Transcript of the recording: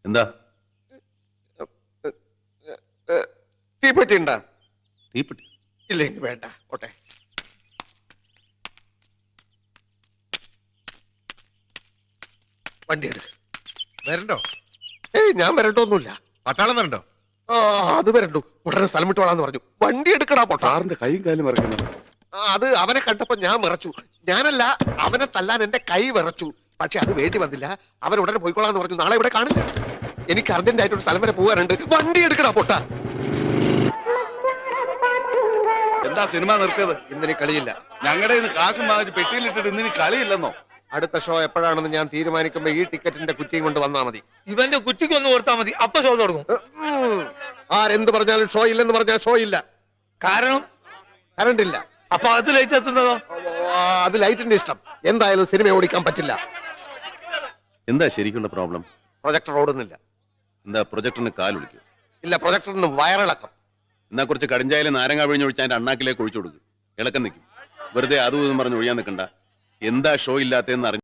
എന്താ തീപ്പെട്ടി ഉണ്ടാ? തീപ്പെട്ടി ഇല്ലെങ്കിൽ വേണ്ട, ഓട്ടെ. വണ്ടി എടുക്ക്. വരണ്ടോ? ഏയ് ഞാൻ വരണ്ടോന്നുമില്ല. പട്ടാളം വരണ്ടോ? ആ അത് വരണ്ടു. ഉടനെ സ്ഥലം വിട്ടോളാന്ന് പറഞ്ഞു. വണ്ടി എടുക്കടാ പൊട്ടാ. സാറിന്റെ കൈയും കാലും മറക്കുന്നു. അത് അവനെ കണ്ടപ്പോ ഞാൻ വിറച്ചു. ഞാനല്ല, അവനെ തല്ലാൻ എന്റെ കൈ വിറച്ചു. പക്ഷെ അത് വേണ്ടി വന്നില്ല. അവൻ ഉടനെ പോയിക്കോളാന്ന് പറഞ്ഞു. നാളെ ഇവിടെ കാണില്ല. എനിക്ക് അർജന്റ് ആയിട്ടൊരു സ്ഥലം വരെ പോകാനുണ്ട്. വണ്ടി എടുക്കടാ പൊട്ടാ. എന്താ സിനിമ നിർത്തിയത്? ഇന്നിനി കളിയില്ല. ഞങ്ങളുടെ ഇന്ന് കാശും വാങ്ങിച്ച് പെട്ടിയിലിട്ടിട്ട് ഇന്നിനി കളിയില്ലെന്നോ? അടുത്ത ഷോ എപ്പോഴാണെന്ന് ഞാൻ തീരുമാനിക്കുമ്പോ ഈ ടിക്കറ്റിന്റെ കുറ്റിയും കൊണ്ട് വന്നാ മതി. ഇവന്റെ കുറ്റിക്ക് ഒന്ന് കൊടുത്താൽ മതി, അപ്പൊ ഷോ തുടങ്ങും. ആരെന്ത് പറഞ്ഞാലും ഷോ ഇല്ലെന്ന് പറഞ്ഞാൽ ഷോ ഇല്ല. കാരണം കറണ്ട് ഇല്ല. അപ്പൊ അത് ലൈറ്റ് എത്തുന്നതോ? അത് ലൈറ്റിന്റെ ഇഷ്ടം. എന്തായാലും സിനിമ ഓടിക്കാൻ പറ്റില്ല. എന്താ ശരിക്കുള്ള പ്രോബ്ലം? പ്രൊജക്ടർ ഓടുന്നില്ല. എന്താ പ്രൊജക്ടറിന് കാലൊളിക്കും? ഇല്ല, പ്രൊജക്ടറിന് വയറിളക്കം. എന്നാ കുറച്ച് കടിഞ്ചായാലും നാരങ്ങ പിഴിഞ്ഞൊഴിച്ച് അതിന്റെ അണ്ണാക്കിലേക്ക് ഒഴിച്ചു കൊടുക്കും. ഇളക്കം നിൽക്കും. വെറുതെ അതും ഇതും പറഞ്ഞ് ഒഴിയാൻ നിൽക്കണ്ട. എന്താ ഷോ ഇല്ലാത്തതെന്ന് അറിഞ്ഞു